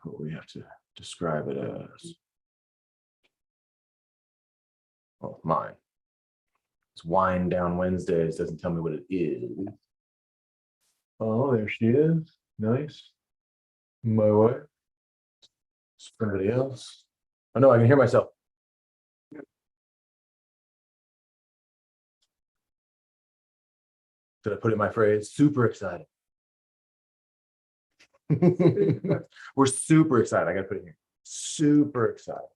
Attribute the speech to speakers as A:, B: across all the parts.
A: what we have to describe it as. Oh, mine. It's Wine Down Wednesdays. Doesn't tell me what it is. Oh, there she is. Nice. My wife. Somebody else. Oh no, I can hear myself. Did I put in my phrase? Super excited. We're super excited. I gotta put it here. Super excited.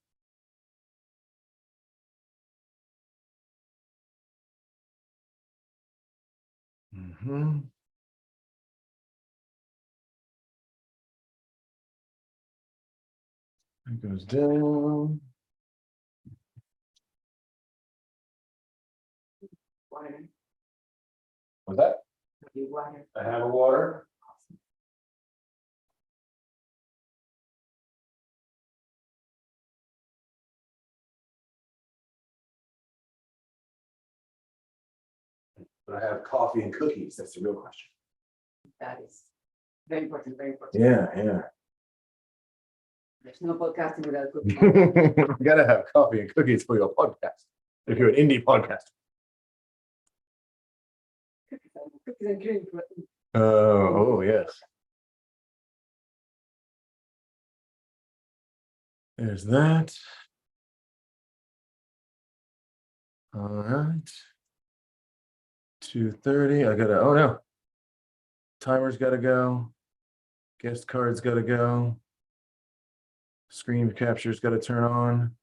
A: It goes down.
B: Water.
A: What's that?
B: Water.
A: I have a water. But I have coffee and cookies. That's the real question.
B: That is very important, very important.
A: Yeah, yeah.
B: There's no podcasting without cooking.
A: You gotta have coffee and cookies for your podcast. If you're an indie podcast.
B: Cookies and cream.
A: Oh, yes. There's that. All right. 2:30. I gotta, oh no. Timer's gotta go. Guest card's gotta go. Screen capture's gotta turn on.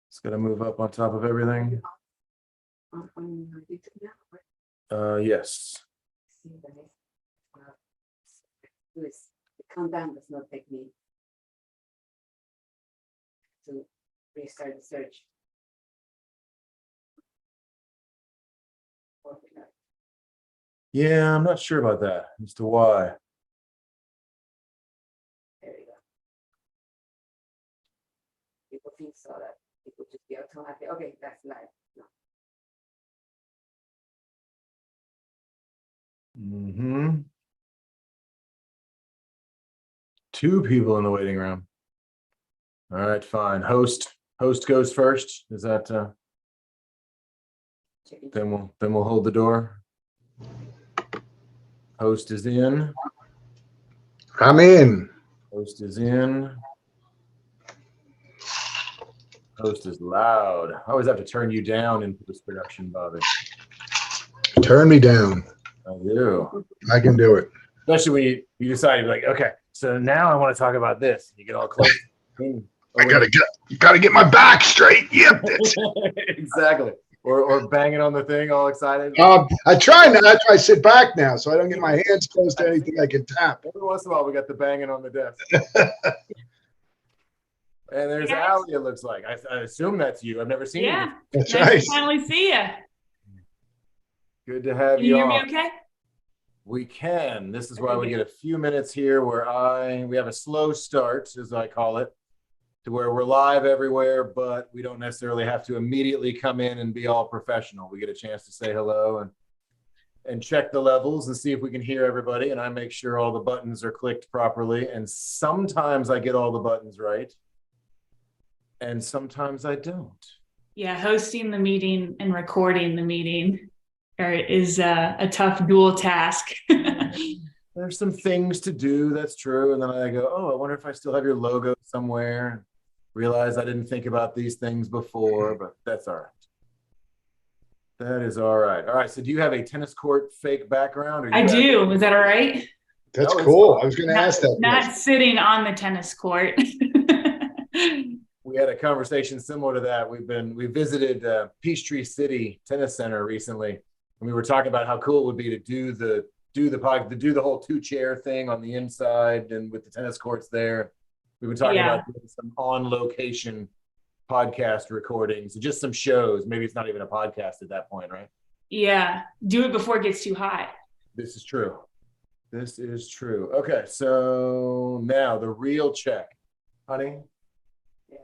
A: It's gotta move up on top of everything. Yes.
B: The countdown does not take me to restart the search.
A: Yeah, I'm not sure about that as to why.
B: There we go. People think so that it would just be automatic. Okay, that's live. No.
A: 2 people in the waiting room. All right, fine. Host goes first. Is that then we'll hold the door. Host is in.
C: I'm in.
A: Host is in. Host is loud. I always have to turn you down in post-production, Bobby.
C: Turn me down.
A: I do.
C: I can do it.
A: Especially when you decide, you're like, okay, so now I want to talk about this. You get all close.
C: I gotta get my back straight. Yep.
A: Exactly. Or banging on the thing, all excited.
C: I try not to. I sit back now, so I don't get my hands close to anything I can tap.
A: Every once in a while, we got the banging on the desk. And there's Allie, it looks like. I assume that's you. I've never seen you.
C: That's
D: nice
C: right.
D: to finally see you.
A: Good to have
D: Can
A: you
D: you hear
A: on.
D: me okay?
A: We can. This is why we get a few minutes here where we have a slow start, as I call it, to where we're live everywhere, but we don't necessarily have to immediately come in and be all professional. We get a chance to say hello and check the levels and see if we can hear everybody. And I make sure all the buttons are clicked properly. And sometimes I get all the buttons right. And sometimes I don't.
D: Yeah, hosting the meeting and recording the meeting is a tough dual task.
A: There's some things to do, that's true. And then I go, oh, I wonder if I still have your logo somewhere. Realize I didn't think about these things before, but that's all right. That is all right. All right, so do you have a tennis court fake background?
D: I do. Is that all right?
C: That's cool. I was going to ask that.
D: Not sitting on the tennis court.
A: We had a conversation similar to that. We visited Peachtree City Tennis Center recently, and we were talking about how cool it would be to do the whole 2-chair thing on the inside and with the tennis courts there. We've been talking about doing some on location podcast recordings, just some shows. Maybe it's not even a podcast at that point, right?
D: Yeah, do it before it gets too hot.
A: This is true. This is true. Okay, so now the real check, honey.
B: Yeah.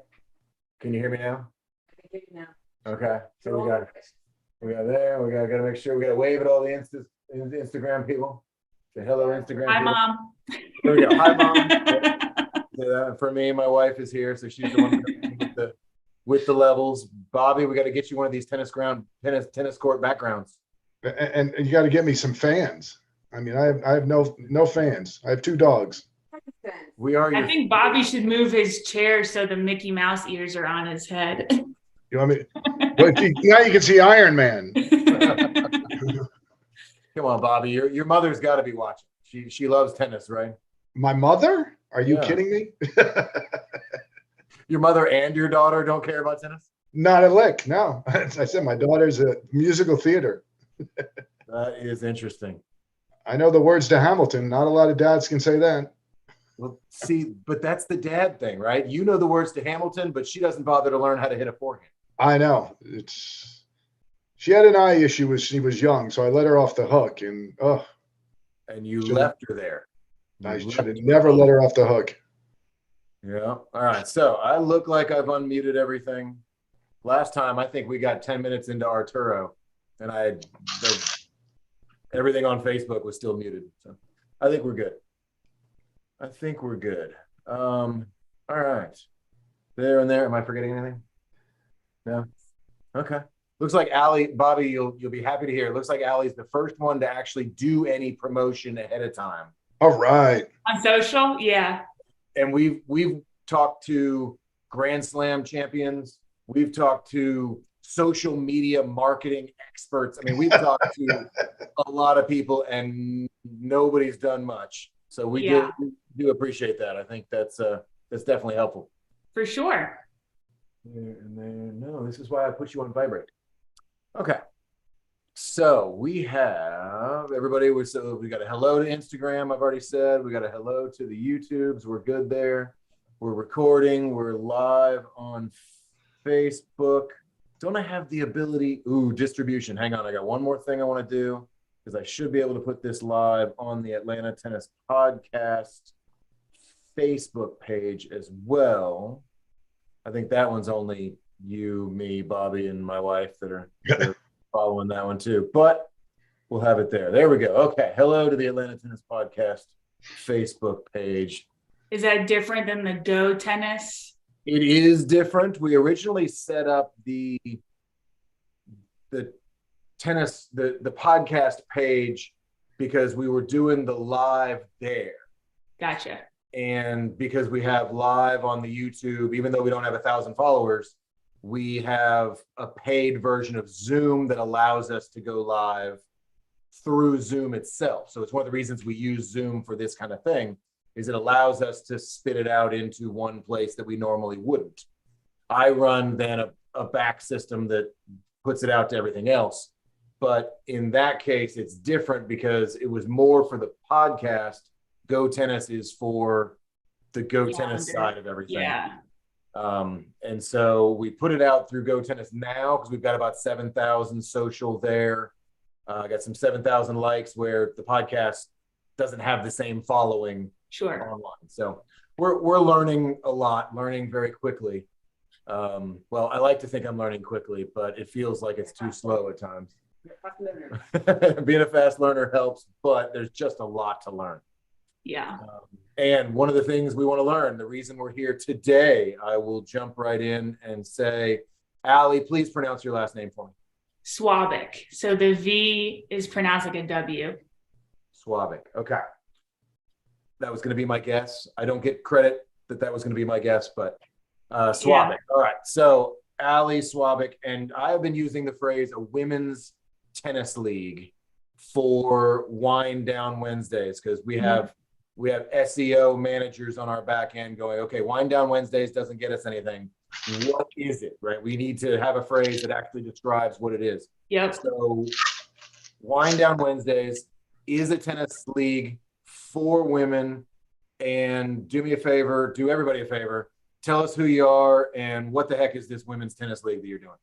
A: Can you hear me now?
B: I can hear you now.
A: Okay, so we got there. We got to make sure we got to wave at all the Instagram people. Say hello, Instagram.
D: Hi,
A: people.
D: Mom.
A: There we go. Hi, Mom. For me, my wife is here, so she's the one with the levels. Bobby, we got to get you one of these tennis court backgrounds.
C: And you got to get me some fans. I mean, I have no fans. I have 2 dogs.
A: We are.
D: I think Bobby should move his chair so the Mickey Mouse ears are on his head.
C: You want me? Well, now you can see Iron Man.
A: Come on, Bobby. Your mother's got to be watching. She loves tennis, right?
C: My mother? Are you
A: Yeah.
C: kidding me?
A: Your mother and your daughter don't care about tennis?
C: Not a lick. No. I said my daughter's a musical theater.
A: That is interesting.
C: I know the words to Hamilton. Not a lot of dads can say that.
A: Well, see, but that's the dad thing, right? You know the words to Hamilton, but she doesn't bother to learn how to hit a forehand.
C: I know. She had an eye issue when she was young, so I let her off the hook, and
A: And you left her there.
C: I should have never let her off the hook.
A: Yeah. All right. So I look like I've unmuted everything. Last time, I think we got 10 minutes into Arturo, and everything on Facebook was still muted. So I think we're good. All right. There and there. Am I forgetting anything? No. Okay. Looks like Allie, Bobby, you'll be happy to hear. It looks like Allie's the first one to actually do any promotion ahead of time.
C: All right.
D: On social, yeah.
A: And we've talked to Grand Slam champions. We've talked to social media marketing experts. I mean, we've talked to a lot of people, and nobody's done much. So we do appreciate that. I think that's definitely helpful.
D: For sure.
A: And then, no, this is why I put you on vibrate. Okay. So we have everybody. We got a hello to Instagram. I've already said we got a hello to the YouTubes. We're good there. We're recording. We're live on Facebook. Don't I have the ability? Distribution. Hang on. I got one more thing I want to do, because I should be able to put this live on the Atlanta Tennis Podcast Facebook page as well. I think that one's only you, me, Bobby, and my wife that are following that one too. But we'll have it there. There we go. Okay. Hello to the Atlanta Tennis Podcast Facebook page.
D: Is that different than the Go Tennis?
A: It is different. We originally set up the tennis, the podcast page, because we were doing the live there.
D: Gotcha.
A: And because we have live on the YouTube, even though we don't have 1,000 followers, we have a paid version of Zoom that allows us to go live through Zoom itself. So it's one of the reasons we use Zoom for this kind of thing, is it allows us to spit it out into one place that we normally wouldn't. I run then a back system that puts it out to everything else. But in that case, it's different because it was more for the podcast. Go Tennis is for the Go Tennis side of everything.
D: Yeah.
A: And so we put it out through Go Tennis now, because we've got about 7,000 social there. I got some 7,000 likes, where the podcast doesn't have the same following online. So we're learning a lot, learning very quickly. Well, I like to think I'm learning quickly, but it feels like it's too slow at times. Being a fast learner helps, but there's just a lot to learn.
D: Yeah.
A: And one of the things we want to learn, the reason we're here today, I will jump right in and say, Allie, please pronounce your last name for me.
D: Svabik. So the V is pronounced like a W.
A: Svabik. Okay. That was going to be my guess. I don't get credit that was going to be my guess, but Svabik. Yeah. All right. So Allie Svabik, and I have been using the phrase a women's tennis league for Wind Down Wednesdays, because we have SEO managers on our back end going, okay, Wind Down Wednesdays doesn't get us anything. What is it, right? We need to have a phrase that actually describes what it is.
D: Yep.
A: So Wind Down Wednesdays is a tennis league for women. And do me a favor, do everybody a favor. Tell us who you are and what the heck is this women's tennis league that you're doing?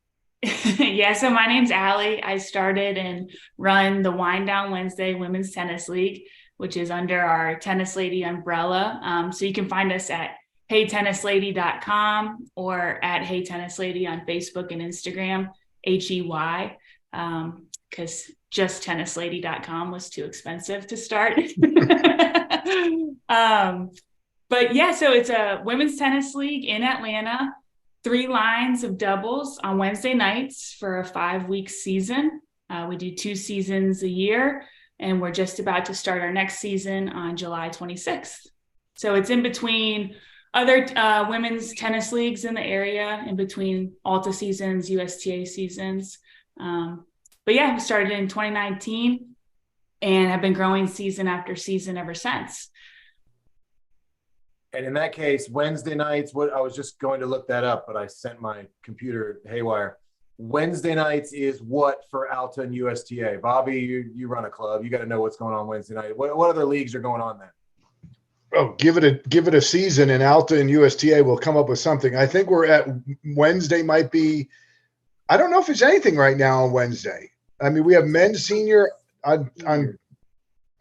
D: Yeah, so my name's Allie. I started and run the Wind Down Wednesday Women's Tennis League, which is under our Tennis Lady umbrella. So you can find us at heytennislady.com or at Hey Tennis Lady on Facebook and Instagram, HEY, because just tennislady.com was too expensive to start. But yeah, so it's a women's tennis league in Atlanta, 3 lines of doubles on Wednesday nights for a 5-week season. We do 2 seasons a year, and we're just about to start our next season on July 26th. So it's in between other women's tennis leagues in the area, in between Alta seasons, USTA seasons. But yeah, we started in 2019 and have been growing season after season ever since.
A: And in that case, Wednesday nights, what I was just going to look that up, but I sent my computer haywire. Wednesday nights is what for Alta and USTA? Bobby, you run a club. You got to know what's going on Wednesday night. What other leagues are going on then?
C: Oh, give it a season, and Alta and USTA will come up with something. I think we're at Wednesday might be. I don't know if it's anything right now on Wednesday. I mean, we have men's senior on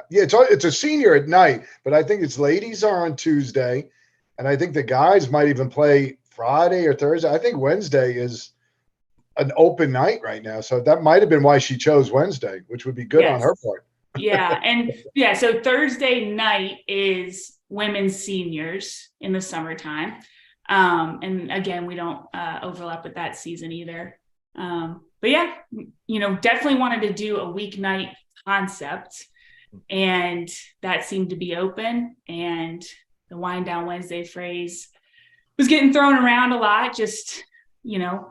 C: yeah, it's a senior at night, but I think it's ladies are on Tuesday, and I think the guys might even play Friday or Thursday. I think Wednesday is an open night right now, so that might have been why she chose Wednesday, which would be good on her part.
D: Yeah, and yeah, so Thursday night is women's seniors in the summertime, and again, we don't overlap with that season either. But yeah, definitely wanted to do a weeknight concept. And that seemed to be open, and the Wind Down Wednesday phrase was getting thrown around a lot. Just,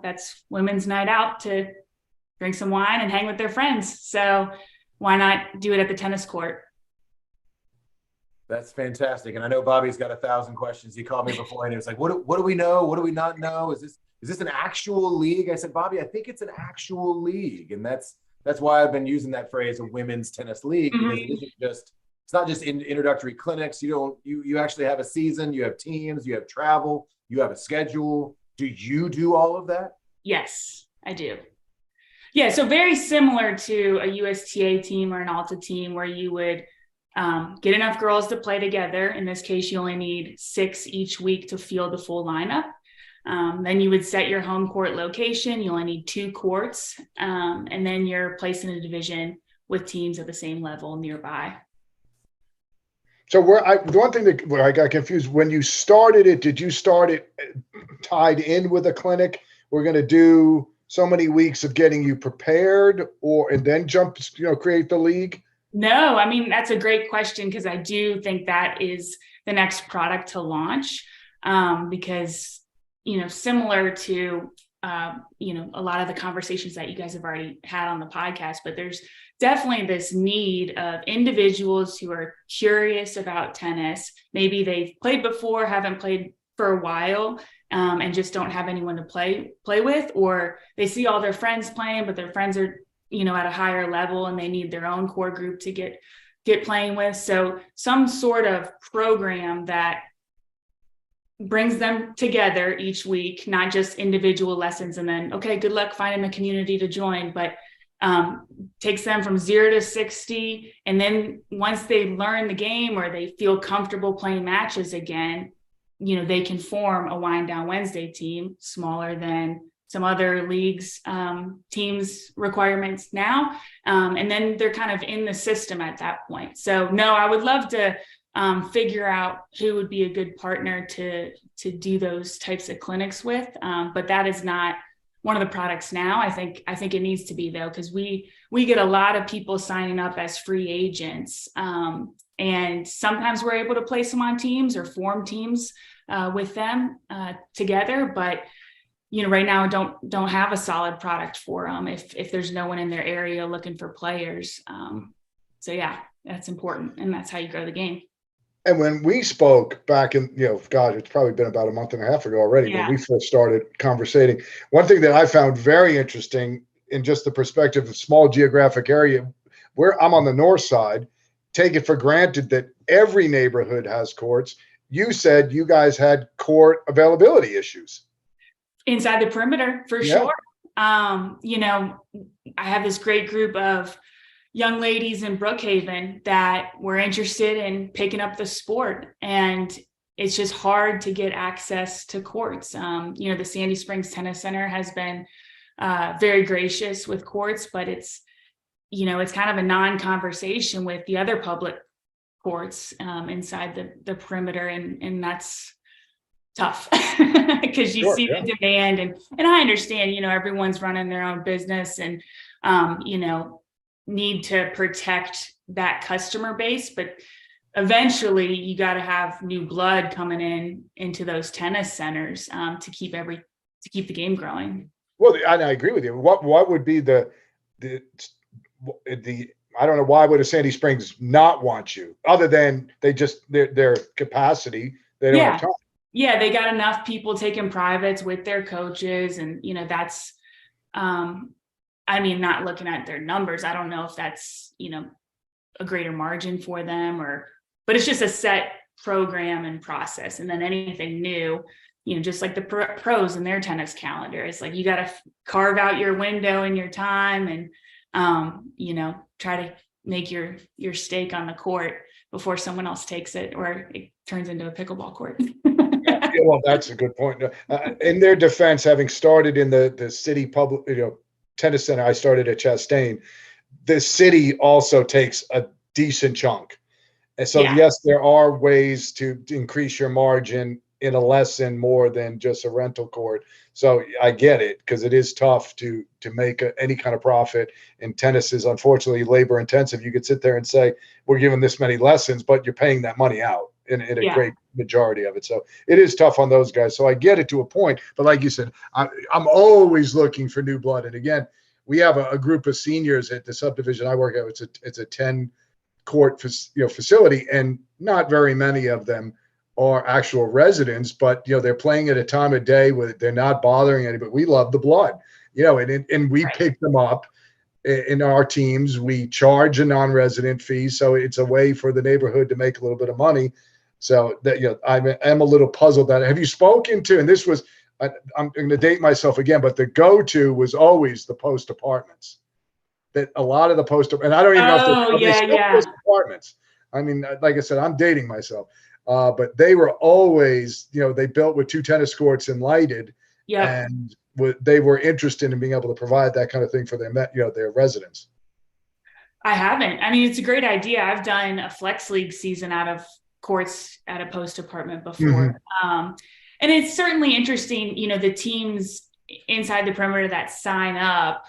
D: that's women's night out to drink some wine and hang with their friends. So why not do it at the tennis court?
A: That's fantastic. And I know Bobby's got 1,000 questions. He called me before and he was like, what do we know? What do we not know? Is this an actual league? I said, Bobby, I think it's an actual league. And that's why I've been using that phrase, a women's tennis league, because it isn't just, it's not just introductory clinics. You actually have a season, you have teams, you have travel, you have a schedule. Do you do all of that?
D: Yes, I do. Yeah. So very similar to a USTA team or an Alta team where you would get enough girls to play together. In this case, you only need 6 each week to field the full lineup. Then you would set your home court location. You only need 2 courts. And then you're placed in a division with teams at the same level nearby.
C: So the one thing where I got confused, when you started it, did you start it tied in with a clinic? We're going to do so many weeks of getting you prepared and then create the league?
D: No, I mean, that's a great question, because I do think that is the next product to launch, because similar to, a lot of the conversations that you guys have already had on the podcast, but there's definitely this need of individuals who are curious about tennis. Maybe they've played before, haven't played for a while, and just don't have anyone to play with, or they see all their friends playing, but their friends are, at a higher level and they need their own core group to get playing with. So some sort of program that brings them together each week, not just individual lessons and then, okay, good luck finding a community to join, but takes them from 0 to 60. And then once they learn the game or they feel comfortable playing matches again, they can form a Wind Down Wednesday team, smaller than some other leagues, teams requirements now. And then they're kind of in the system at that point. So no, I would love to figure out who would be a good partner to do those types of clinics with. But that is not one of the products now. I think it needs to be, though, because we get a lot of people signing up as free agents. And sometimes we're able to place them on teams or form teams with them together. But right now, don't have a solid product for them if there's no one in their area looking for players. So yeah, that's important, and that's how you grow the game.
C: And when we spoke back in, God, it's probably been about a month and a half ago already when we first started conversating. One thing that I found very interesting in just the perspective of small geographic area, where I'm on the north side, take it for granted that every neighborhood has courts. You said you guys had court availability issues.
D: Inside the perimeter, for sure. I have this great group of young ladies in Brookhaven that were interested in picking up the sport, and it's just hard to get access to courts. The Sandy Springs Tennis Center has been very gracious with courts, but it's kind of a non-conversation with the other public courts inside the perimeter, and that's tough because you
C: Sure,
D: see
C: yeah.
D: the demand, and I understand, everyone's running their own business and need to protect that customer base, but eventually you got to have new blood coming into those tennis centers to keep the game growing.
C: Well, and I agree with you. What would be the I don't know, why would a Sandy Springs not want you other than their capacity, they don't have time.
D: Yeah, they got enough people taking privates with their coaches, and that's not looking at their numbers, I don't know if that's a greater margin for them, but it's just a set program and process. And then anything new, just like the pros and their tennis calendar, it's like you got to carve out your window and your time, and try to make your stake on the court before someone else takes it or it turns into a pickleball court.
C: Yeah, well, that's a good point. In their defense, having started in the city public, tennis center, I started at Chastain. The city also takes a decent chunk. And so, yes, there are ways to increase your margin in a lesson more than just a rental court. So I get it, because it is tough to make any kind of profit. And tennis is unfortunately labor intensive. You could sit there and say, we're giving this many lessons, but you're paying that money out in a great majority of it. So it is tough on those guys. So I get it to a point. But like you said, I'm always looking for new blood. And again, we have a group of seniors at the subdivision I work at. It's a 10-court facility, and not very many of them are actual residents, but they're playing at a time of day where they're not bothering anybody. We love the blood, and we pick them up in our teams. We charge a non-resident fee, so it's a way for the neighborhood to make a little bit of money. So that I'm a little puzzled that. Have you spoken to? And this was, I'm going to date myself again, but the go-to was always the Post apartments. That a lot of the Post, and I don't even know if they're still Post apartments. I mean, like I said, I'm dating myself. But they were always, they built with 2 tennis courts and lighted, and they were interested in being able to provide that kind of thing for their residents.
D: I haven't. I mean, it's a great idea. I've done a flex league season out of courts at a Post apartment before. Mm-hmm. And it's certainly interesting, the teams inside the perimeter that sign up,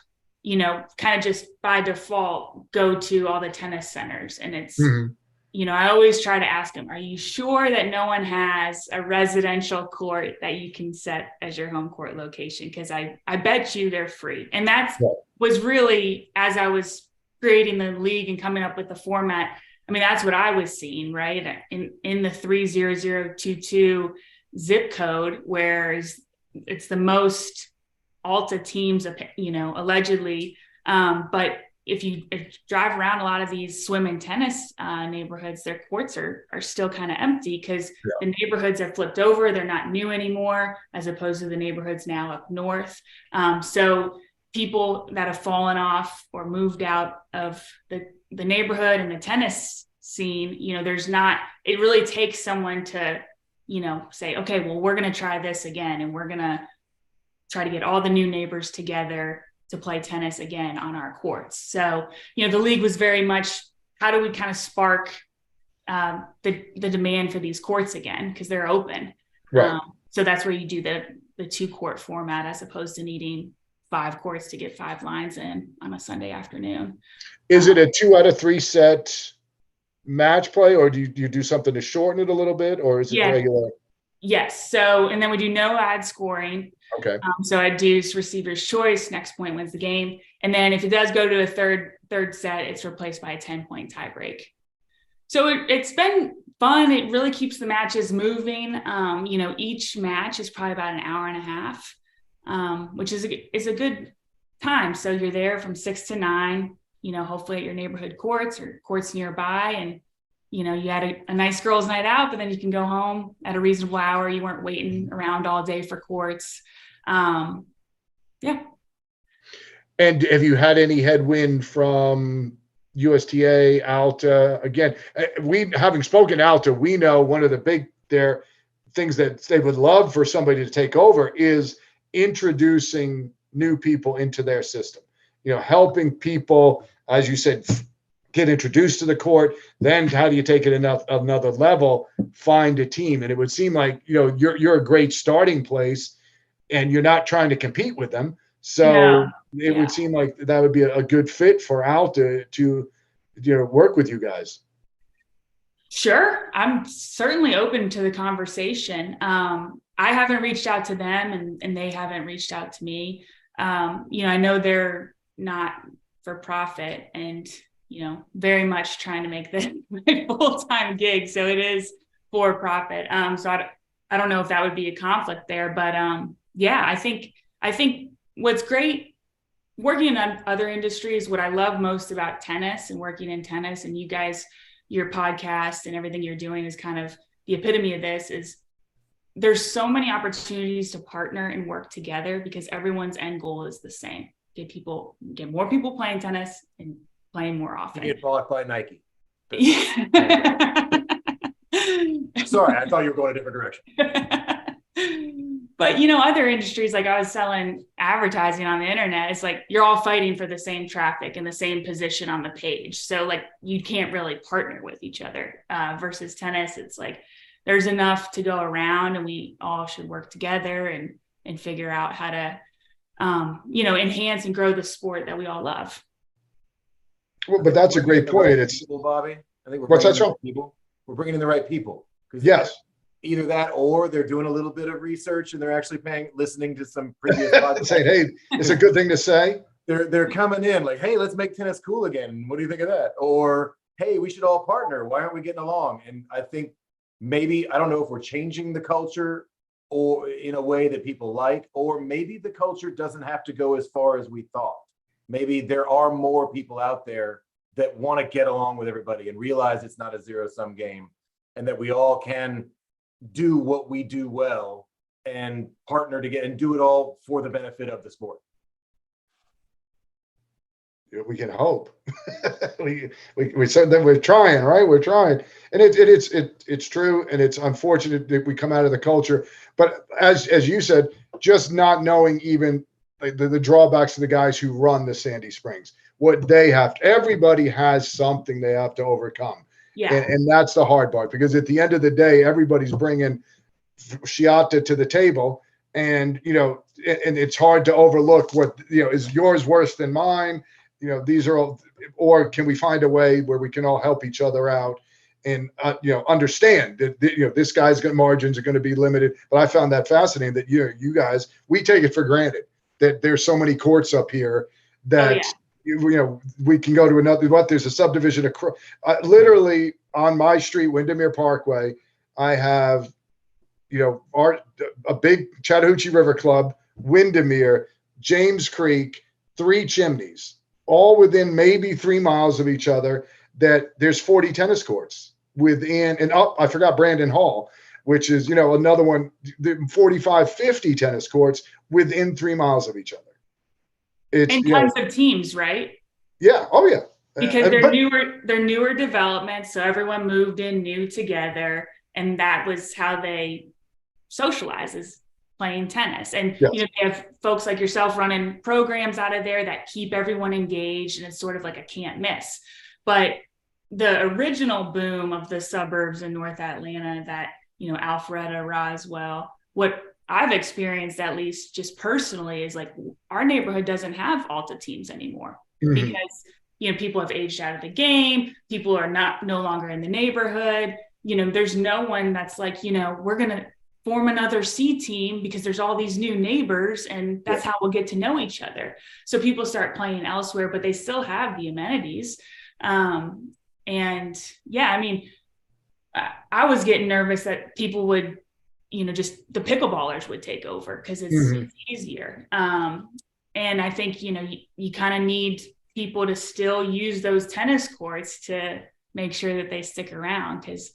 D: kind of just by default go to all the tennis centers. And it's, I always try to ask them, are you sure that no one has a residential court that you can set as your home court location? Because I bet you they're free. And that was really, as I was creating the league and coming up with the format, I mean, that's what I was seeing, right? In the 30022 zip code, where it's the most Alta teams, allegedly. But if you drive around a lot of these swim and tennis neighborhoods, their courts are still kind of empty because the neighborhoods are flipped over. They're not new anymore, as opposed to the neighborhoods now up north. So people that have fallen off or moved out of the neighborhood and the tennis scene, it really takes someone to, say, okay, well, we're going to try this again. And we're going to try to get all the new neighbors together to play tennis again on our courts. So, the league was very much, how do we kind of spark the demand for these courts again? Because they're open.
C: Right.
D: So that's where you do the 2-court format, as opposed to needing 5 courts to get 5 lines in on a Sunday afternoon.
C: Is it a 2 out of 3 set match play, or do you do something to shorten it a little bit, or is it regular?
D: Yes. So, and then we do no ad scoring.
C: Okay.
D: So I do receiver's choice, next point wins the game. And then if it does go to a third set, it's replaced by a 10-point tie break. So it's been fun. It really keeps the matches moving. Each match is probably about an hour and a half, which is a good time. So you're there from 6 to 9, hopefully at your neighborhood courts or courts nearby. And, you had a nice girls' night out, but then you can go home at a reasonable hour. You weren't waiting around all day for courts. And
C: have you had any headwind from USTA, Alta? Again, we, having spoken Alta, we know one of their things that they would love for somebody to take over is introducing new people into their system, helping people, as you said, get introduced to the court. Then how do you take it another level, find a team? And it would seem like, you're a great starting place and you're not trying to compete with them. So it would seem like that would be a good fit for Alta to work with you guys.
D: Sure. I'm certainly open to the conversation. I haven't reached out to them and they haven't reached out to me. I know they're not for profit and, very much trying to make this my full-time gig. So it is for profit. So I don't know if that would be a conflict there, but I think what's great working in other industries, what I love most about tennis and working in tennis, and you guys, your podcast and everything you're doing is kind of the epitome of this, is there's so many opportunities to partner and work together because everyone's end goal is the same. Get more people playing tennis and playing more often.
A: You get bought by Nike.
D: Yeah.
A: Sorry, I thought you were going a different direction.
D: But other industries, like I was selling advertising on the internet, it's like you're all fighting for the same traffic and the same position on the page. So like you can't really partner with each other. Versus tennis, it's like there's enough to go around and we all should work together and figure out how to enhance and grow the sport that we all love.
C: Well, but that's a great point. It's
A: people, Bobby. I think
C: what's that, Sean?
A: We're bringing in the right people.
C: Yes.
A: Either that or they're doing a little bit of research and they're actually listening to some previous podcasts.
C: Saying, hey, it's a good thing to say.
A: They're coming in like, hey, let's make tennis cool again. What do you think of that? Or, hey, we should all partner. Why aren't we getting along? And I think maybe, I don't know if we're changing the culture or in a way that people like, or maybe the culture doesn't have to go as far as we thought. Maybe there are more people out there that want to get along with everybody and realize it's not a zero-sum game and that we all can do what we do well and partner together and do it all for the benefit of the sport.
C: We can hope. we said that we're trying, right? We're trying, and it's true, and it's unfortunate that we come out of the culture. But as you said, just not knowing even the drawbacks of the guys who run the Sandy Springs, what they have to, everybody has something they have to overcome.
D: Yeah.
C: And that's the hard part, because at the end of the day, everybody's bringing Shiata to the table, and and it's hard to overlook what is yours worse than mine. These are all, or can we find a way where we can all help each other out and understand that this guy's margins are going to be limited. But I found that fascinating that you guys, we take it for granted that there's so many courts up here that we can go to another. There's a subdivision across, literally on my street, Windermere Parkway. I have a big Chattahoochee River Club, Windermere, James Creek, 3 Chimneys, all within maybe 3 miles of each other. That there's 40 tennis courts within, and I forgot Brandon Hall, which is another one, 45, 50 tennis courts within 3 miles of each other. It's,
D: and tons of teams, right?
C: Yeah. Oh yeah.
D: Because they're newer developments, so everyone moved in new together, and that was how they socialize, is playing tennis. And they have folks like yourself running programs out of there that keep everyone engaged, and it's sort of like a can't miss. But the original boom of the suburbs in North Atlanta, that Alpharetta, Roswell, what I've experienced, at least just personally, is like our neighborhood doesn't have Alta teams anymore because people have aged out of the game. People are no longer in the neighborhood. There's no one that's like, we're gonna form another C team because there's all these new neighbors, and that's how we'll get to know each other. So people start playing elsewhere, but they still have the amenities. I was getting nervous that people would, just the pickleballers would take over because it's easier. And I think, you kind of need people to still use those tennis courts to make sure that they stick around, because,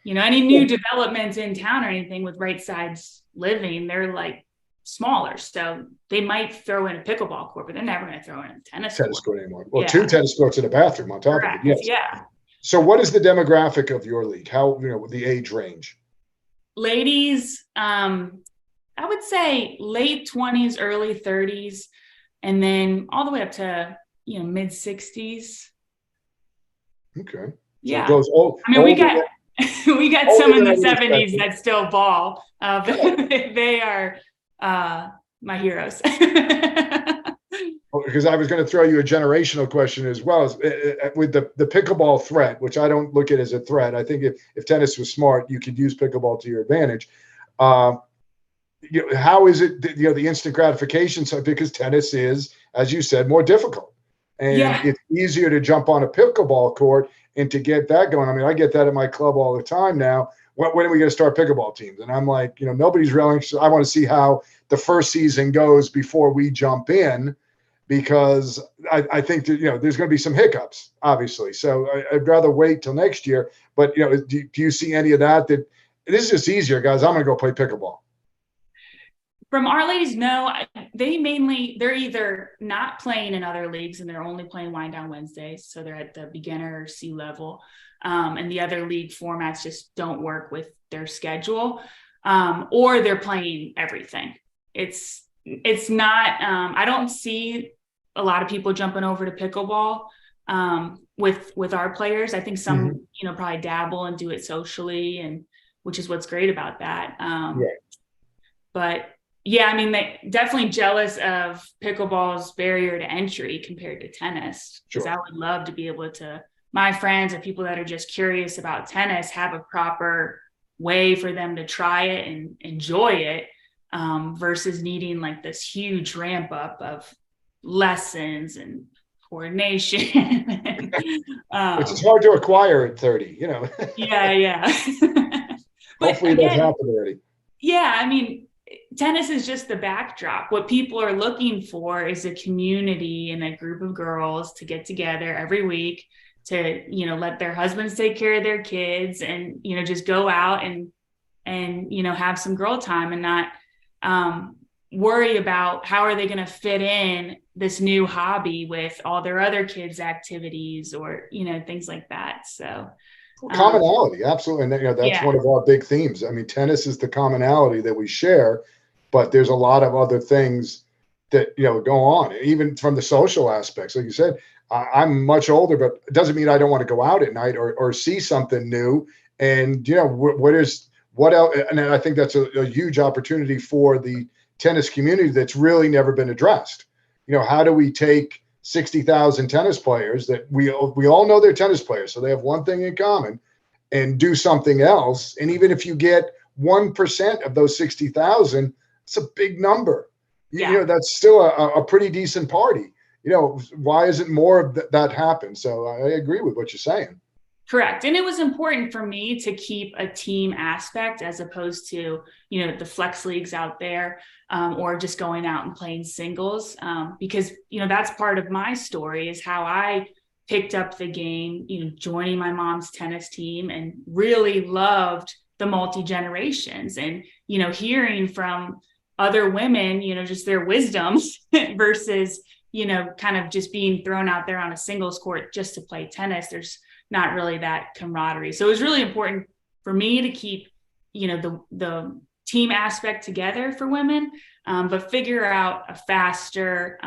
D: any new developments in town or anything with right sides living, they're like smaller. So they might throw in a pickleball court, but they're never going to throw in a tennis court
C: anymore. Well, 2 tennis courts in a bathroom on top of it. Yes.
D: Yeah.
C: So what is the demographic of your league? How, the age range?
D: Ladies, I would say late 20s, early 30s, and then all the way up to, mid 60s.
C: Okay. So
D: Yeah.
C: it goes
D: I mean, we got
C: older
D: we got some in the
C: older than
D: 70s
C: expected.
D: that still ball. But they are my heroes.
C: Because I was going to throw you a generational question as well as with the pickleball threat, which I don't look at as a threat. I think if tennis was smart, you could use pickleball to your advantage. How is it, the instant gratification side? Because tennis is, as you said, more difficult. And
D: Yeah.
C: it's easier to jump on a pickleball court and to get that going. I mean, I get that at my club all the time now. When are we going to start pickleball teams? And I'm like, nobody's really interested. I want to see how the first season goes before we jump in, because I think that, there's going to be some hiccups, obviously. So I'd rather wait till next year. But, do you see any of that this is just easier, guys? I'm going to go play pickleball.
D: From our ladies, no, they're either not playing in other leagues and they're only playing Wind Down Wednesdays. So they're at the beginner or C level. And the other league formats just don't work with their schedule. Or they're playing everything. It's not, I don't see a lot of people jumping over to pickleball with our players. I think some, probably dabble and do it socially, and which is what's great about that. But yeah, I mean, they definitely jealous of pickleball's barrier to entry compared to tennis. Because I would love to be able to, my friends or people that are just curious about tennis, have a proper way for them to try it and enjoy it, versus needing like this huge ramp up of lessons and coordination.
C: Which is hard to acquire at 30,
D: Yeah.
C: Hopefully it doesn't happen already.
D: Yeah, I mean, tennis is just the backdrop. What people are looking for is a community and a group of girls to get together every week to, let their husbands take care of their kids and, just go out and, have some girl time and not worry about how are they going to fit in this new hobby with all their other kids' activities or, things like that. So
C: commonality, absolutely. And that's one of our big themes. I mean, tennis is the commonality that we share, but there's a lot of other things that go on, even from the social aspects. Like you said, I'm much older, but it doesn't mean I don't want to go out at night or see something new. And what else? And I think that's a huge opportunity for the tennis community that's really never been addressed. How do we take 60,000 tennis players that we all know they're tennis players, so they have one thing in common, and do something else? And even if you get 1% of those 60,000, it's a big number. That's still a pretty decent party. Why isn't more of that happen? So I agree with what you're saying.
D: Correct. And it was important for me to keep a team aspect as opposed to, the flex leagues out there, or just going out and playing singles, because, that's part of my story is how I picked up the game, joining my mom's tennis team and really loved the multi-generations and, hearing from other women, just their wisdoms versus, kind of just being thrown out there on a singles court just to play tennis. There's not really that camaraderie. So it was really important for me to keep, the team aspect together for women, but figure out a faster,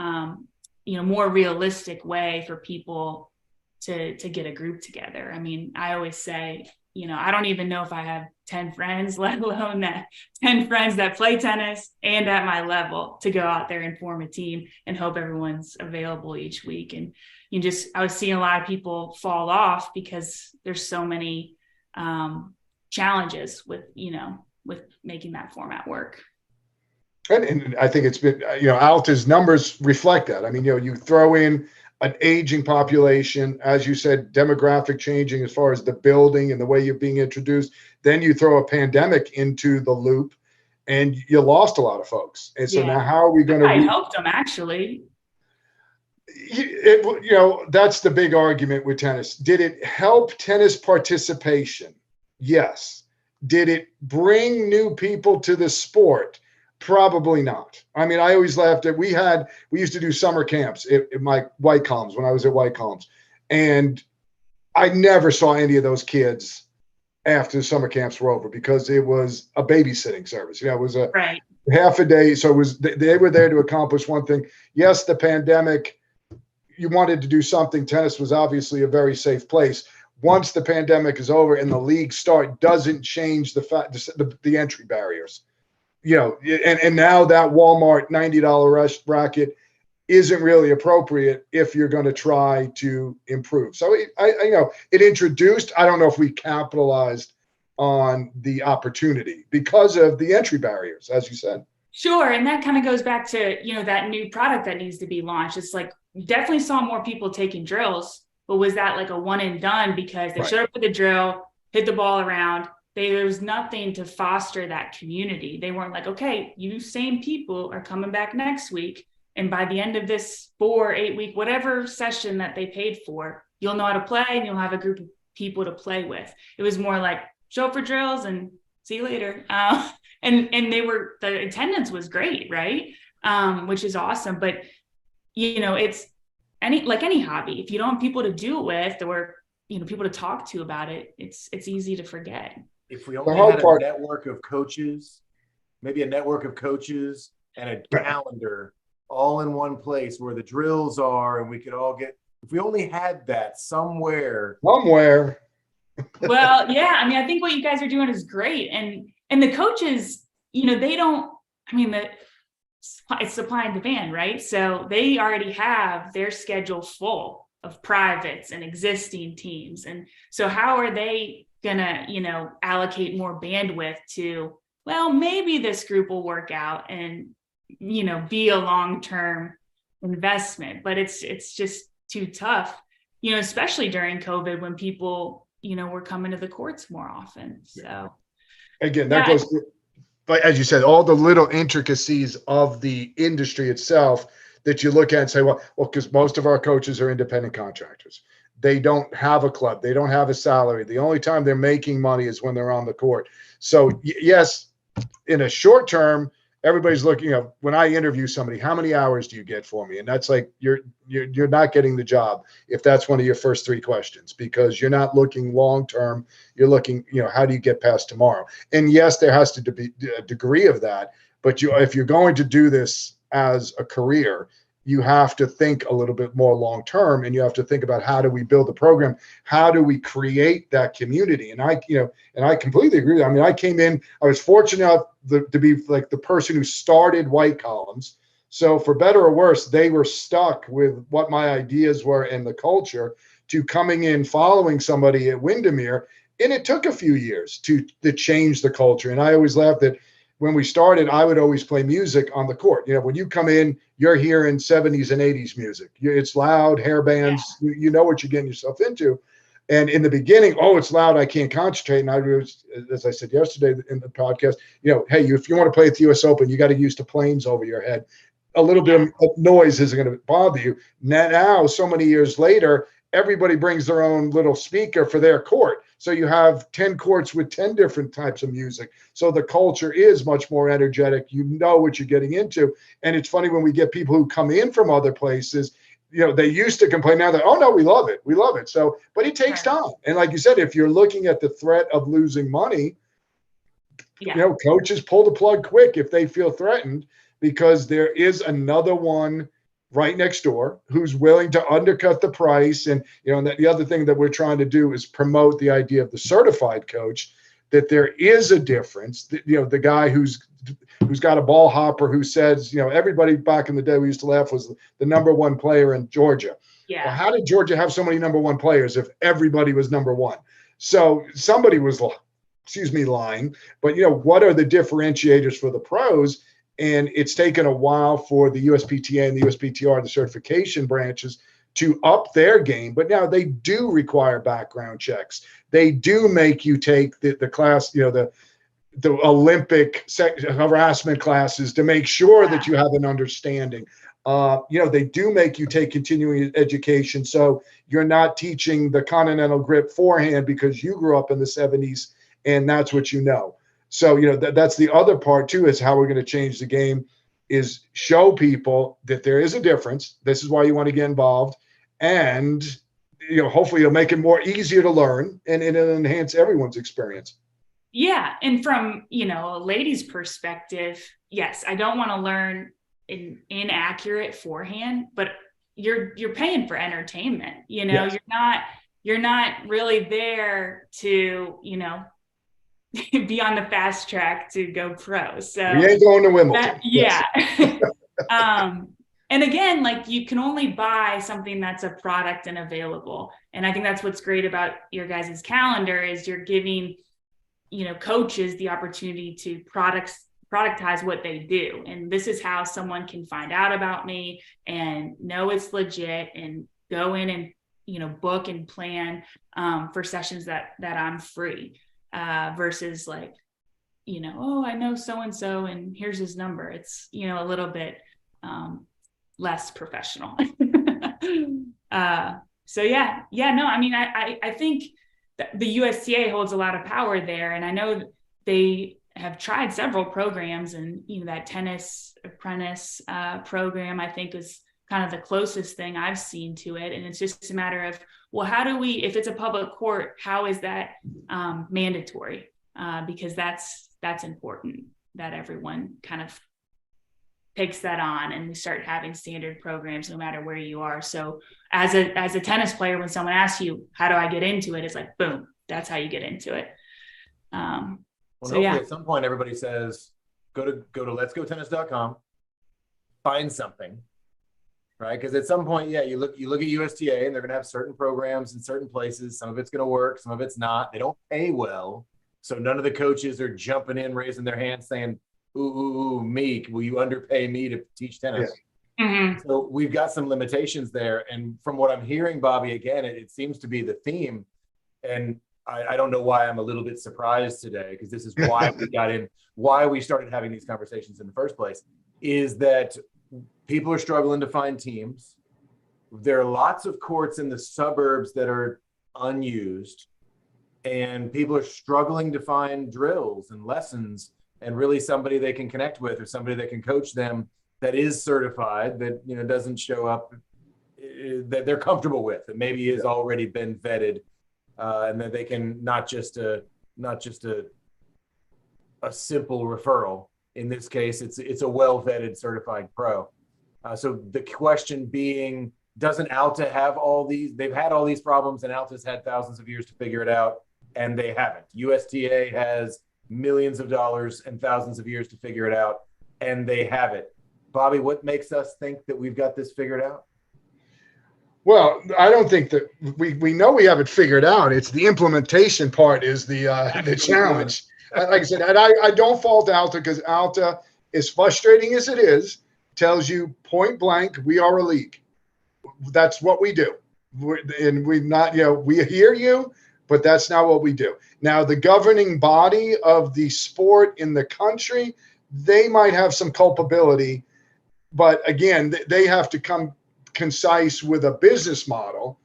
D: more realistic way for people to get a group together. I mean, I always say, I don't even know if I have 10 friends, let alone that 10 friends that play tennis and at my level to go out there and form a team and hope everyone's available each week. And I was seeing a lot of people fall off because there's so many challenges with making that format work.
C: And I think it's been, Alta's numbers reflect that. I mean, you throw in an aging population, as you said, demographic changing as far as the building and the way you're being introduced. Then you throw a pandemic into the loop and you lost a lot of folks. And so now how are we going to?
D: I helped them actually.
C: That's the big argument with tennis. Did it help tennis participation? Yes. Did it bring new people to the sport? Probably not. I mean, I always laughed at, we used to do summer camps at my White Columns when I was at White Columns. And I never saw any of those kids after the summer camps were over because it was a babysitting service. It was a half a day. So they were there to accomplish one thing. Yes, the pandemic, you wanted to do something. Tennis was obviously a very safe place. once the pandemic is over and the league start doesn't change the fact the entry barriers. And now that Walmart $90 bracket isn't really appropriate if you're going to try to improve. So it introduced, I don't know if we capitalized on the opportunity because of the entry barriers, as you said.
D: Sure. And that kind of goes back to, that new product that needs to be launched. It's like, definitely saw more people taking drills, but was that like a one and done because they showed up with a drill, hit the ball around? There was nothing to foster that community. They weren't like, okay, you same people are coming back next week. And by the end of this 4-8 week, whatever session that they paid for, you'll know how to play and you'll have a group of people to play with. It was more like show up for drills and see you later. And the attendance was great, right? Which is awesome. But it's any hobby. If you don't have people to do it with, or people to talk to about it, it's easy to forget.
A: If we only had a network of coaches, maybe a network of coaches and a calendar all in one place where the drills are, and we could all if we only had that somewhere.
C: Well,
D: yeah. I mean, I think what you guys are doing is great. And the coaches, it's supply and demand, right? So they already have their schedule full of privates and existing teams. And so how are they gonna, allocate more bandwidth to, well, maybe this group will work out and, be a long-term investment, but it's just too tough, especially during COVID when people, were coming to the courts more often. So
C: again, that goes, but as you said, all the little intricacies of the industry itself that you look at and say, well, because most of our coaches are independent contractors. They don't have a club. They don't have a salary. The only time they're making money is when they're on the court. So yes, in a short term, everybody's looking at, when I interview somebody, how many hours do you get for me? And that's like, you're not getting the job if that's one of your first three questions, because you're not looking long-term. You're looking, how do you get past tomorrow? And yes, there has to be a degree of that, but if you're going to do this as a career, you have to think a little bit more long-term, and you have to think about, how do we build the program? How do we create that community? And I completely agree with that. I mean, I came in, I was fortunate enough to be like the person who started White Columns. So for better or worse, they were stuck with what my ideas were and the culture, to coming in, following somebody at Windermere. And it took a few years to change the culture. And I always laughed that when we started, I would always play music on the court. When you come in, you're hearing 70s and 80s music. It's loud, hair bands. Yeah. You know what you're getting yourself into. And in the beginning, it's loud, I can't concentrate. And I was, as I said yesterday in the podcast, hey, if you want to play at the US Open, you got to use the planes over your head. A little bit of noise isn't going to bother you. Now, so many years later, everybody brings their own little speaker for their court. So you have 10 courts with 10 different types of music. So the culture is much more energetic. You know what you're getting into. And it's funny when we get people who come in from other places, they used to complain. Now that, oh no, we love it. We love it. So, but it takes time. And like you said, if you're looking at the threat of losing money, coaches pull the plug quick if they feel threatened, because there is another one right next door who's willing to undercut the price. And, and the other thing that we're trying to do is promote the idea of the certified coach, that there is a difference. The guy who's got a ball hopper who says, everybody back in the day, we used to laugh, was the number one player in Georgia.
D: Yeah.
C: Well, how did Georgia have so many number one players if everybody was number one? So somebody was, lying. But, what are the differentiators for the pros? And it's taken a while for the USPTA and the USPTR, the certification branches, to up their game. But now they do require background checks. They do make you take the class, the Olympic harassment classes to make sure that you have an understanding. They do make you take continuing education. So you're not teaching the continental grip forehand because you grew up in the 70s and that's what you know. So, that's the other part too, is how we're going to change the game, is show people that there is a difference. This is why you want to get involved. And, hopefully it'll make it more easier to learn, and it'll enhance everyone's experience.
D: Yeah. And from, a lady's perspective, yes, I don't want to learn an inaccurate forehand, but you're paying for entertainment. Yes. You're not, you're not really there to, be on the fast track to go pro. So
C: we ain't going to Wimbledon.
D: yeah. And again, like, you can only buy something that's a product and available. And I think that's what's great about your guys' calendar is you're giving, coaches the opportunity to productize what they do. And this is how someone can find out about me and know it's legit and go in and, book and plan for sessions that I'm free versus like, oh, I know so-and-so and here's his number. It's, a little bit less professional. So yeah, no, I mean, I think the USTA holds a lot of power there. And I know they have tried several programs, and, that tennis apprentice program, I think, is kind of the closest thing I've seen to it. And it's just a matter of, well, how do we, if it's a public court, how is that mandatory? Because that's important that everyone kind of takes that on, and we start having standard programs no matter where you are. So as a tennis player, when someone asks you, how do I get into it? It's like, boom, that's how you get into it.
A: Well, hopefully at some point everybody says, go to letsgotennis.com, find something, right? Because at some point, you look at USTA and they're going to have certain programs in certain places. Some of it's going to work, some of it's not. They don't pay well. So none of the coaches are jumping in, raising their hands saying, ooh, me, will you underpay me to teach tennis?
C: Yeah.
D: Mm-hmm.
A: So we've got some limitations there. And from what I'm hearing, Bobby, again, it seems to be the theme. And I don't know why I'm a little bit surprised today, because this is why why we started having these conversations in the first place, is that people are struggling to find teams. There are lots of courts in the suburbs that are unused, and people are struggling to find drills and lessons and really somebody they can connect with or somebody that can coach them that is certified, that, doesn't show up, that they're comfortable with, that maybe has already been vetted, and that they can not just a simple referral. In this case, it's a well-vetted certified pro. So the question being, doesn't Alta have all these? They've had all these problems, and Alta's had thousands of years to figure it out, and they haven't. USTA has millions of dollars and thousands of years to figure it out, and they have it. Bobby, what makes us think that we've got this figured out?
C: Well, I don't think that we know we have it figured out. It's the implementation part is the challenge. Like I said, and I don't fault Alta, because Alta, as frustrating as it is, tells you point blank, we are a league. That's what we do. We're not, we hear you, but that's not what we do. Now, the governing body of the sport in the country, they might have some culpability, but again, they have to come concise with a business model.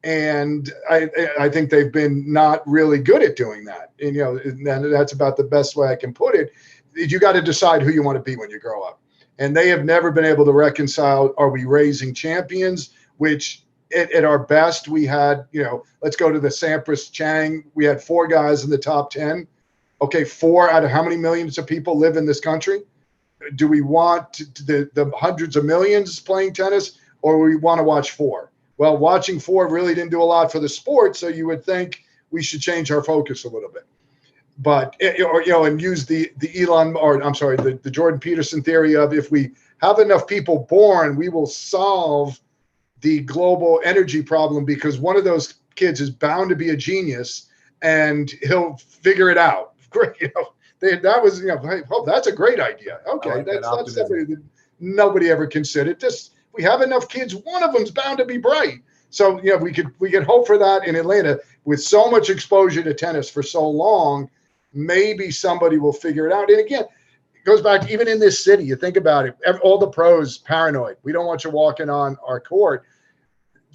C: And I think they've been not really good at doing that. And, and that's about the best way I can put it. You got to decide who you want to be when you grow up. And they have never been able to reconcile, are we raising champions, which at our best, we had, let's go to the Sampras Chang. We had 4 guys in the top 10. Okay, 4 out of how many millions of people live in this country? Do we want the hundreds of millions playing tennis, or we want to watch 4? Well, watching 4 really didn't do a lot for the sport, so you would think we should change our focus a little bit. But, and use the Jordan Peterson theory of, if we have enough people born, we will solve the global energy problem, because one of those kids is bound to be a genius and he'll figure it out. Great. That was, that's a great idea. Okay.
A: Like
C: that's something that nobody ever considered. We have enough kids. One of them's bound to be bright. So, we could hope for that in Atlanta. With so much exposure to tennis for so long, maybe somebody will figure it out. And again, it goes back, even in this city, you think about it, all the pros paranoid. We don't want you walking on our court.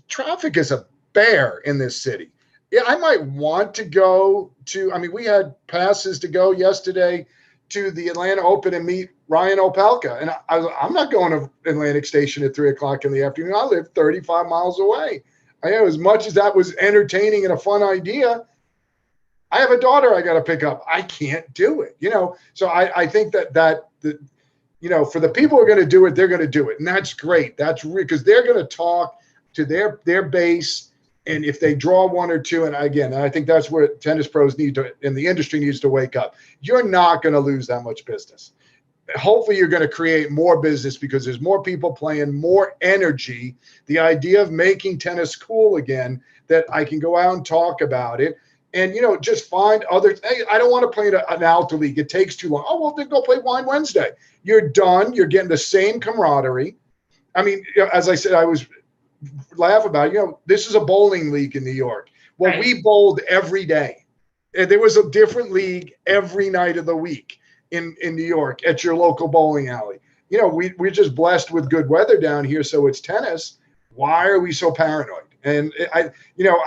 C: Traffic is a bear in this city. Yeah, I might want to go to, we had passes to go yesterday to the Atlanta Open and meet Ryan Opelka. And I'm not going to Atlantic Station at 3:00 in the afternoon. I live 35 miles away. As much as that was entertaining and a fun idea, I have a daughter I got to pick up. I can't do it, So I think that for the people who are going to do it, they're going to do it. And that's great. That's because they're going to talk to their base And if they draw one or two, and again, I think that's where tennis pros need to, and the industry needs to wake up. You're not going to lose that much business. Hopefully you're going to create more business because there's more people playing, more energy. The idea of making tennis cool again, that I can go out and talk about it and, just find others. Hey, I don't want to play an Alta League. It takes too long. Oh, well, then go play Wine Wednesday. You're done. You're getting the same camaraderie. I mean, as I said, I was laugh about it. This is a bowling league in New York. Well,
D: Right.
C: we bowled every day. And there was a different league every night of the week in New York at your local bowling alley. We're just blessed with good weather down here, so it's tennis. Why are we so paranoid? And I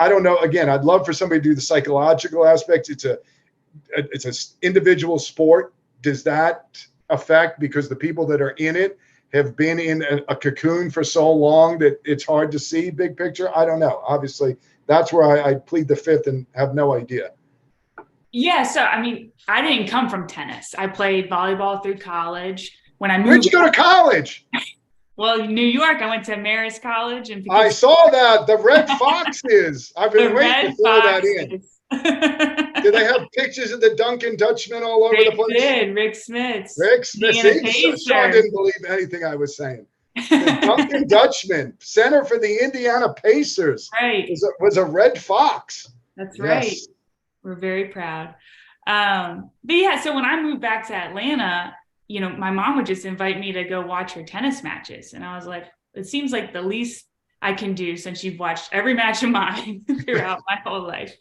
C: don't know. Again, I'd love for somebody to do the psychological aspects. It's an individual sport. Does that affect, because the people that are in it have been in a cocoon for so long that it's hard to see big picture? I don't know. Obviously, that's where I plead the fifth and have no idea.
D: Yeah, so I mean, I didn't come from tennis. I played volleyball through college. When I moved,
C: Where'd you go to college?
D: well, in New York, I went to Marist College, and
C: I saw that, the Red Foxes. I've been waiting to throw that in. Did they have pictures of the Duncan Dutchman all over the place?
D: Did Rick Smith?
C: Rick Smith. Sean didn't believe anything I was saying. The Duncan Dutchman, center for the Indiana Pacers,
D: Right,
C: was a Red Fox.
D: that's right.
C: Yes.
D: We're very proud. But yeah, so when I moved back to Atlanta, my mom would just invite me to go watch her tennis matches. And I was like, it seems like the least I can do since you've watched every match of mine throughout my whole life.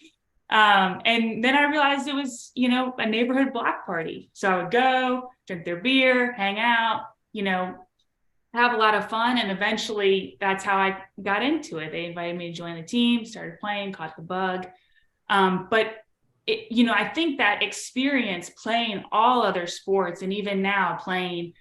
D: And then I realized it was, a neighborhood block party. So I would go, drink their beer, hang out, have a lot of fun. And eventually that's how I got into it. They invited me to join the team, started playing, caught the bug. But I think that experience playing all other sports, and even now playing,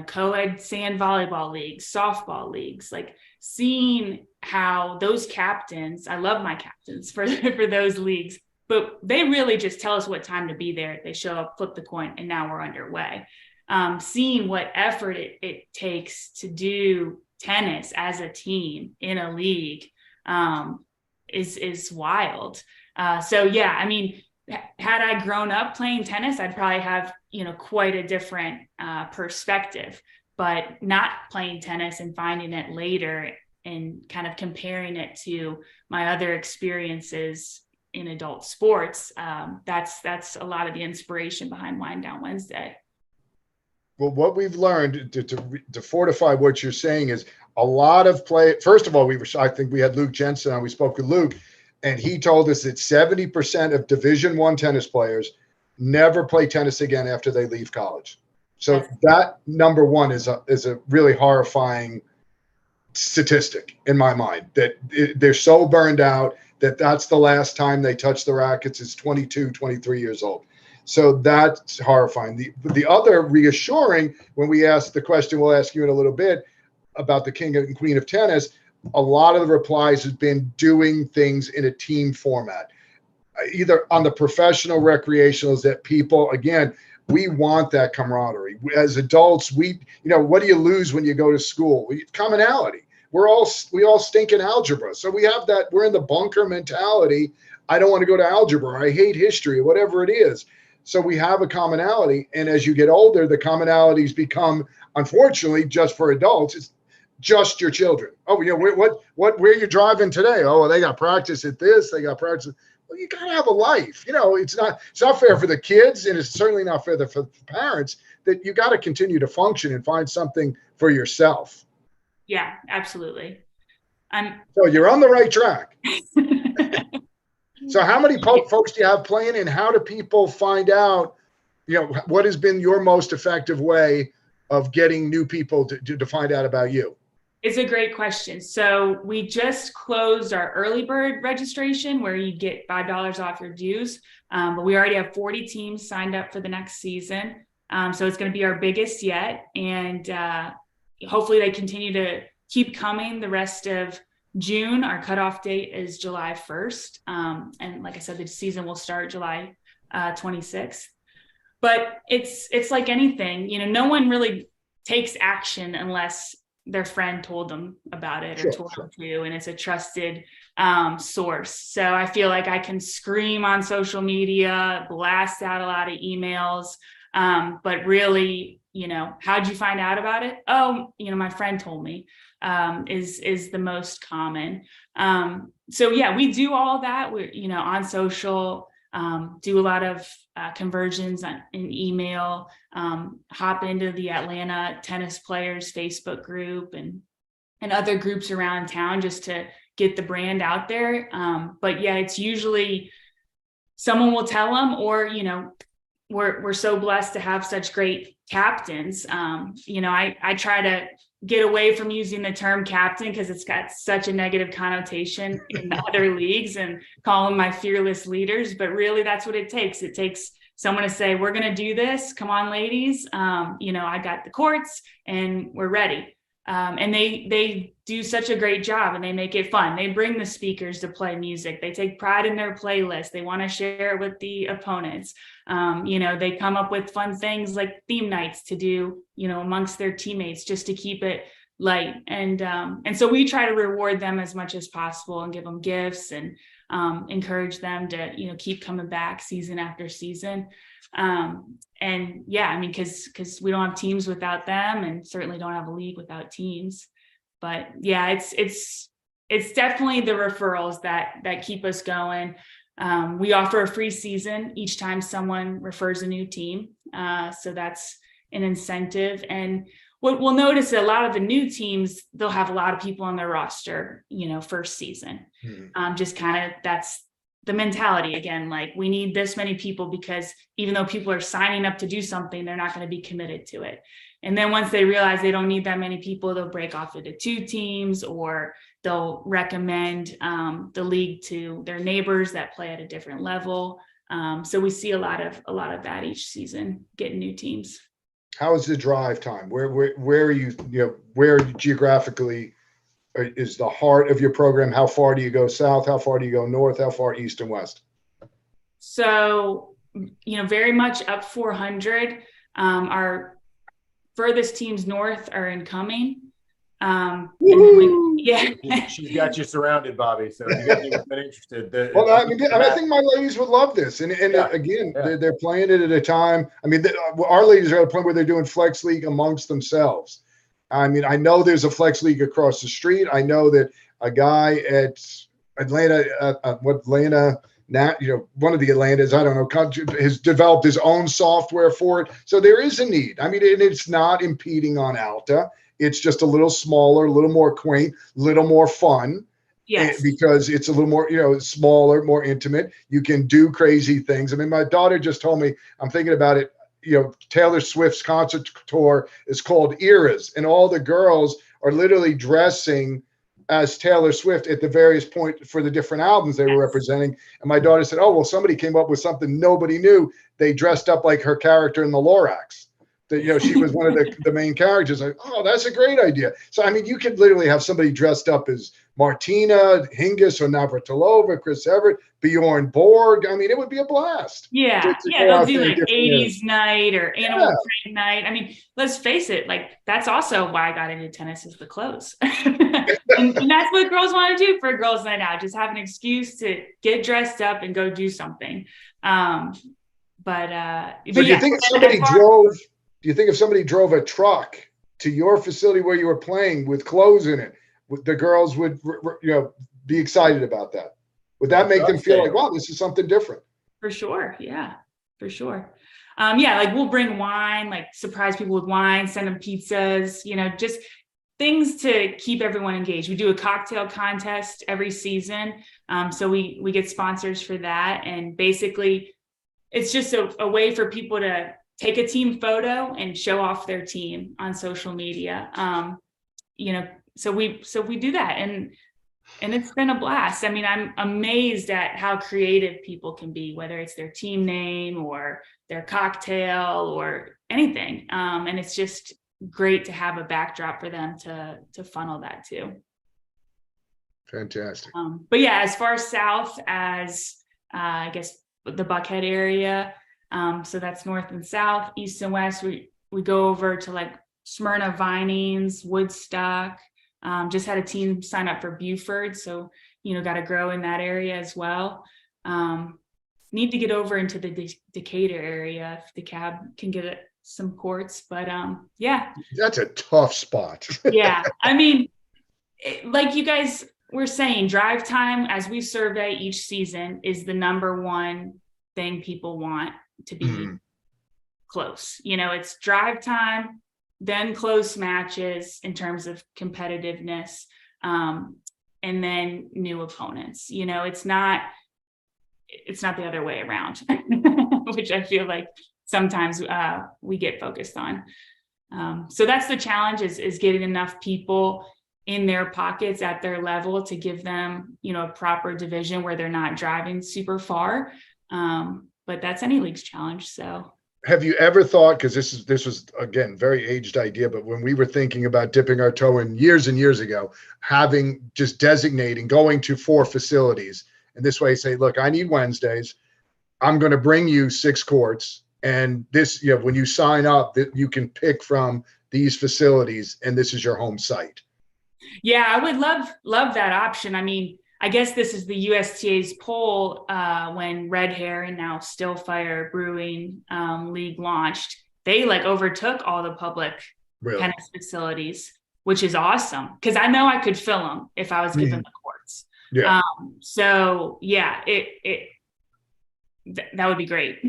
D: co-ed sand volleyball leagues, softball leagues, like seeing how those captains, I love my captains for those leagues, but they really just tell us what time to be there. They show up, flip the coin, and now we're underway. Seeing what effort it takes to do tennis as a team in a league is wild. So yeah, I mean, had I grown up playing tennis, I'd probably have, quite a different perspective, but not playing tennis and finding it later and kind of comparing it to my other experiences in adult sports. That's a lot of the inspiration behind Wind Down Wednesday.
C: Well, what we've learned to fortify what you're saying is a lot of play. First of all, I think we had Luke Jensen on. We spoke with Luke, and he told us that 70% of Division I tennis players never play tennis again after they leave college. So that number one is a really horrifying statistic in my mind, that they're so burned out that that's the last time they touch the rackets is 22, 23 years old. So that's horrifying. The other reassuring, when we asked the question, we'll ask you in a little bit about the king and queen of tennis, a lot of the replies has been doing things in a team format, either on the professional, recreationals, that people, again, we want that camaraderie. As adults, what do you lose when you go to school? Commonality. We all stink in algebra. So we have that, we're in the bunker mentality. I don't want to go to algebra. I hate history, whatever it is. So we have a commonality. And as you get older, the commonalities become, unfortunately, just for adults, it's just your children. Oh, where you driving today? Oh, well, they got practice at this. They got practice. Well, you got to have a life. It's not fair for the kids, and it's certainly not fair for the parents, that you got to continue to function and find something for yourself.
D: Yeah, absolutely.
C: So you're on the right track. So how many folks do you have playing, and how do people find out, what has been your most effective way of getting new people to find out about you?
D: It's a great question. So we just closed our early bird registration where you get $5 off your dues. But we already have 40 teams signed up for the next season. So it's going to be our biggest yet. And hopefully they continue to keep coming the rest of June. Our cutoff date is July 1st. And like I said, the season will start July 26th. But it's like anything, no one really takes action unless their friend told them about it or
C: Sure,
D: told
C: sure.
D: them to, and it's a trusted source. So I feel like I can scream on social media, blast out a lot of emails, but really, how'd you find out about it? Oh, my friend told me, is the most common. So yeah, we do all that. We're, on social, do a lot of conversions in email, hop into the Atlanta tennis players Facebook group and other groups around town just to get the brand out there. But yeah, it's usually someone will tell them, or, we're so blessed to have such great captains. I try to get away from using the term captain because it's got such a negative connotation in the other leagues, and call them my fearless leaders. But really, that's what it takes. It takes someone to say, we're going to do this. Come on, ladies. I got the courts and we're ready. And they do such a great job, and they make it fun. They bring the speakers to play music. They take pride in their playlist. They want to share it with the opponents. They come up with fun things like theme nights to do, amongst their teammates, just to keep it light. And so we try to reward them as much as possible and give them gifts and encourage them to, keep coming back season after season. And yeah, I mean, because we don't have teams without them, and certainly don't have a league without teams. But yeah, it's definitely the referrals that keep us going. We offer a free season each time someone refers a new team. So that's an incentive. And what we'll notice, a lot of the new teams, they'll have a lot of people on their roster, first season. Just kind of, that's the mentality again, like we need this many people, because even though people are signing up to do something, they're not going to be committed to it. And then once they realize they don't need that many people, they'll break off into 2 teams, or they'll recommend the league to their neighbors that play at a different level. So we see a lot of that each season, getting new teams.
C: How is the drive time? Where are you, where geographically is the heart of your program? How far do you go south? How far do you go north? How far east and west?
D: So, very much up 400. Our furthest teams north are incoming. Yeah.
A: She's got you surrounded, Bobby. So if you guys have been interested.
C: Well, I think my ladies would love this. And again,
A: yeah.
C: They're playing it at a time. I mean, our ladies are at a point where they're doing flex league amongst themselves. I mean, I know there's a flex league across the street. I know that a guy at Atlanta, one of the Atlantas, I don't know, has developed his own software for it. So there is a need. I mean, and it's not impeding on Alta. It's just a little smaller, a little more quaint, a little more fun.
D: Yes.
C: Because it's a little more, smaller, more intimate. You can do crazy things. I mean, my daughter just told me, I'm thinking about it, Taylor Swift's concert tour is called Eras, and all the girls are literally dressing as Taylor Swift at the various points for the different albums they were representing. And my daughter said, oh, well, somebody came up with something nobody knew. They dressed up like her character in the Lorax. That, she was one of the main characters. Like, oh, that's a great idea. So, I mean, you could literally have somebody dressed up as Martina Hingis or Navratilova, Chris Everett, Bjorn Borg. I mean, it would be a blast.
D: Yeah. They'll do like 80s night or animal print night. I mean, let's face it, like that's also why I got into tennis, is the clothes. and that's what girls want to do for a girls' night out, just have an excuse to get dressed up and go do something.
C: Do you think if somebody drove a truck to your facility where you were playing with clothes in it, the girls would, be excited about that? Would that make them feel like, wow, this is something different?
D: For sure. Yeah, for sure. Like we'll bring wine, like surprise people with wine, send them pizzas, just things to keep everyone engaged. We do a cocktail contest every season. So we get sponsors for that. And basically it's just a way for people to take a team photo and show off their team on social media. So we do that, and it's been a blast. I mean, I'm amazed at how creative people can be, whether it's their team name or their cocktail or anything. And it's just great to have a backdrop for them to funnel that to.
C: Fantastic.
D: But yeah, as far south as I guess the Buckhead area, so that's north and south, east and west. We go over to like Smyrna Vinings, Woodstock. Just had a team sign up for Buford, so got to grow in that area as well. Need to get over into the Decatur area if the cab can get some courts, but yeah,
C: That's a tough spot.
D: yeah. I mean, like you guys were saying, drive time, as we survey each season, is the number one thing people want to be close. It's drive time, then close matches in terms of competitiveness, and then new opponents. It's not the other way around, which I feel like sometimes we get focused on. So that's the challenge, is getting enough people in their pockets at their level to give them, a proper division where they're not driving super far. But that's any league's challenge. So
C: have you ever thought, because this was again very aged idea, but when we were thinking about dipping our toe in years and years ago, just designating, going to 4 facilities, and this way say, look, I need Wednesdays. I'm going to bring you 6 courts, and this, when you sign up, that you can pick from these facilities, and this is your home site.
D: Yeah, I would love that option. I mean, I guess this is the USTA's poll when Red Hair and now Stillfire Brewing League launched. They overtook all the public tennis facilities, which is awesome, because I know I could fill them if I was given the courts.
C: Yeah.
D: So yeah, that would be great.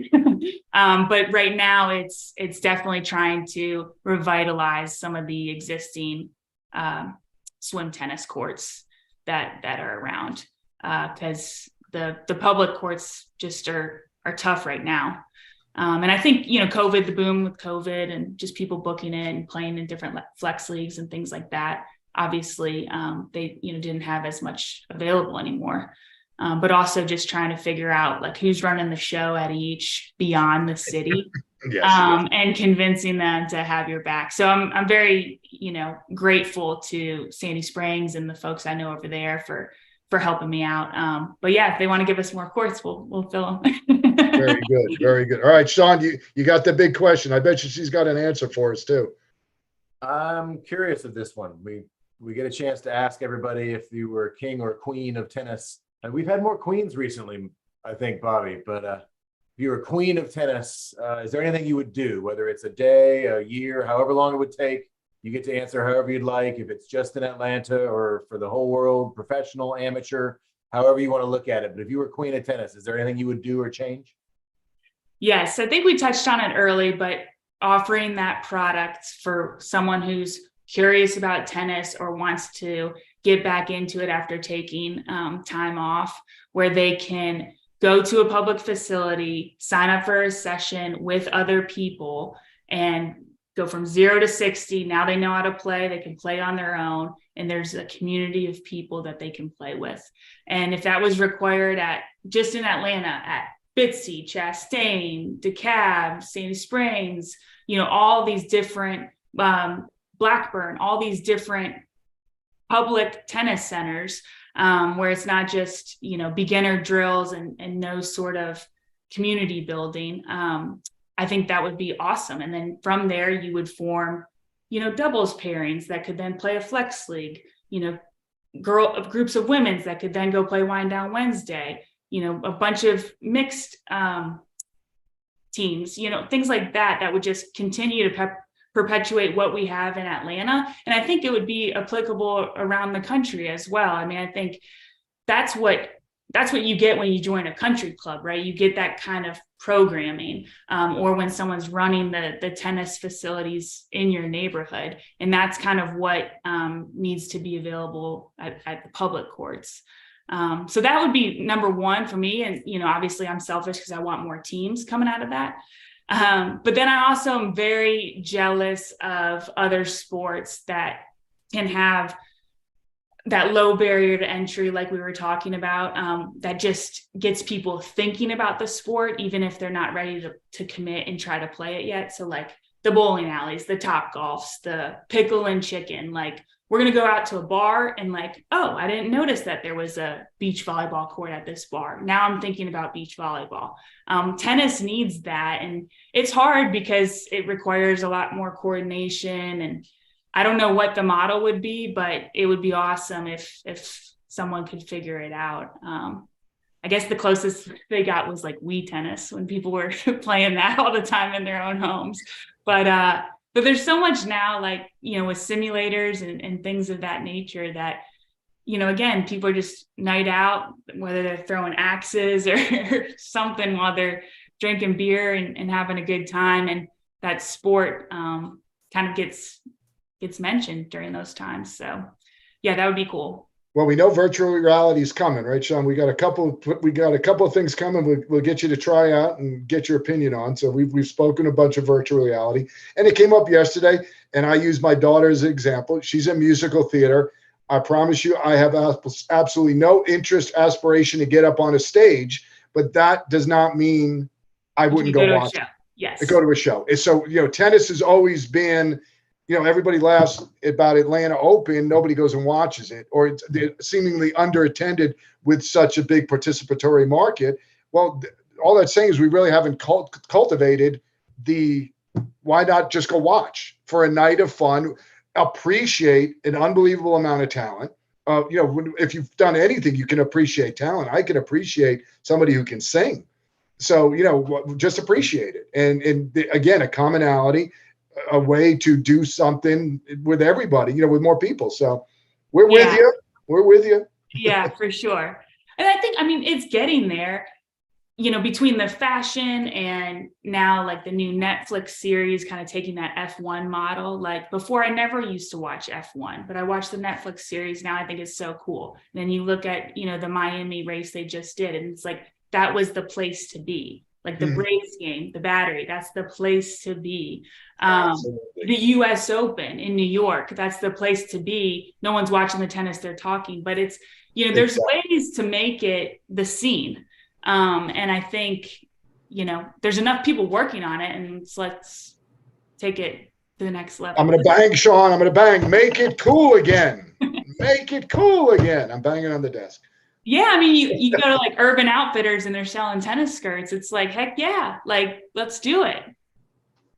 D: But right now it's definitely trying to revitalize some of the existing swim tennis courts that are around, because the public courts just are tough right now. And I think, COVID, the boom with COVID and just people booking it and playing in different flex leagues and things like that, obviously they, didn't have as much available anymore. But also just trying to figure out who's running the show at each beyond the city.
C: Yes.
D: And convincing them to have your back. So I'm very, grateful to Sandy Springs and the folks I know over there for helping me out. But yeah, if they want to give us more courts, we'll fill them.
C: Very good. Very good. All right, Sean, you got the big question. I bet you she's got an answer for us too.
A: I'm curious of this one. We get a chance to ask everybody if you were king or queen of tennis. And we've had more queens recently, I think, Bobby, but if you were queen of tennis, is there anything you would do, whether it's a day, a year, however long it would take? You get to answer however you'd like, if it's just in Atlanta or for the whole world, professional, amateur, however you want to look at it. But if you were queen of tennis, is there anything you would do or change?
D: Yes, I think we touched on it early, but offering that product for someone who's curious about tennis or wants to get back into it after taking time off, where they can go to a public facility, sign up for a session with other people, and go from 0 to 60. Now they know how to play. They can play on their own. And there's a community of people that they can play with. And if that was required just in Atlanta, at Bitsy, Chastain, DeKalb, Sandy Springs, all these different, Blackburn, all these different public tennis centers, where it's not just, beginner drills and no sort of community building. I think that would be awesome. And then from there, you would form, doubles pairings that could then play a flex league, groups of women's that could then go play Wind Down Wednesday, a bunch of mixed teams, things like that would just continue to perpetuate what we have in Atlanta. And I think it would be applicable around the country as well. I mean, I think that's what you get when you join a country club, right? You get that kind of programming, or when someone's running the tennis facilities in your neighborhood. And that's kind of what needs to be available at the public courts. So that would be number one for me. And, obviously I'm selfish because I want more teams coming out of that. But then I also am very jealous of other sports that can have that low barrier to entry, like we were talking about, that just gets people thinking about the sport, even if they're not ready to commit and try to play it yet. So like the bowling alleys, the Top Golfs, the Pickle and Chicken. Like, we're going to go out to a bar and like, oh, I didn't notice that there was a beach volleyball court at this bar. Now I'm thinking about beach volleyball. Tennis needs that. And it's hard because it requires a lot more coordination. And I don't know what the model would be, but it would be awesome if someone could figure it out. I guess the closest they got was like Wii tennis when people were playing that all the time in their own homes. But there's so much now, like, you know, with simulators and things of that nature that, you know, again, people are just night out, whether they're throwing axes or something while they're drinking beer and having a good time. And that sport kind of gets mentioned during those times. So yeah, that would be cool.
C: Well, we know virtual reality is coming, right, Sean? We got a couple of things coming. We'll get you to try out and get your opinion on. So we've spoken a bunch of virtual reality, and it came up yesterday. And I use my daughter as an example. She's in musical theater. I promise you, I have absolutely no interest, aspiration to get up on a stage, but that does not mean I wouldn't go watch it.
D: Yes,
C: to go to a show. And so, you know, tennis has always been. You know, everybody laughs about Atlanta Open. Nobody goes and watches it, or they're seemingly underattended with such a big participatory market. Well, all that's saying is we really haven't cultivated why not just go watch for a night of fun, appreciate an unbelievable amount of talent. You know, if you've done anything, you can appreciate talent. I can appreciate somebody who can sing. So, you know, just appreciate it. And again, a commonality, a way to do something with everybody, you know, with more people. So we're with you. We're with you.
D: Yeah, for sure. And I think, I mean, it's getting there, you know, between the fashion and now like the new Netflix series kind of taking that F1 model. Like before, I never used to watch F1, but I watched the Netflix series. Now I think it's so cool. And then you look at, you know, the Miami race they just did, and it's like, that was the place to be. Like the Braves game, the Battery, that's the place to be. The US Open in New York, that's the place to be. No one's watching the tennis, they're talking, but it's, you know, there's ways to make it the scene. And I think, you know, there's enough people working on it, and let's take it to the next level.
C: I'm going to bang, Sean. I'm going to bang. Make it cool again. Make it cool again. I'm banging on the desk.
D: Yeah, I mean, you go to like Urban Outfitters and they're selling tennis skirts. It's like, heck yeah, like, let's do it.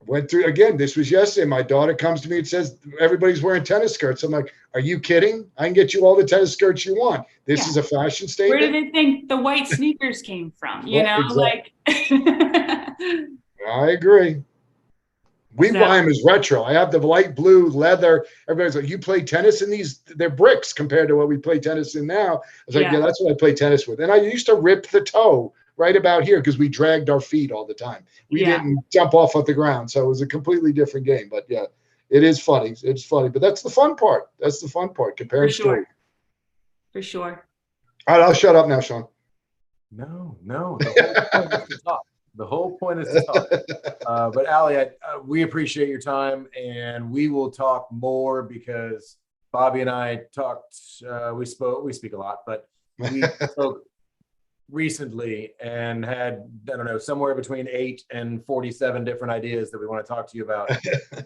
C: Went through, again, this was yesterday. My daughter comes to me and says, everybody's wearing tennis skirts. I'm like, are you kidding? I can get you all the tennis skirts you want. This is a fashion statement.
D: Where do they think the white sneakers came from? You know,
C: exactly.
D: Like.
C: I agree. We buy them as retro. I have the light blue leather. Everybody's like, you play tennis in these? They're bricks compared to what we play tennis in now. I was like, yeah, that's what I play tennis with. And I used to rip the toe right about here because we dragged our feet all the time. We didn't jump off of the ground. So it was a completely different game. But yeah, it is funny. It's funny. But that's the fun part. That's the fun part. Comparing stories.
D: For sure.
C: All right, I'll shut up now, Sean.
A: No. The whole point is to talk. But Allie, we appreciate your time, and we will talk more because Bobby and I talked. We speak a lot, but we spoke recently and had, I don't know, somewhere between 8 and 47 different ideas that we want to talk to you about.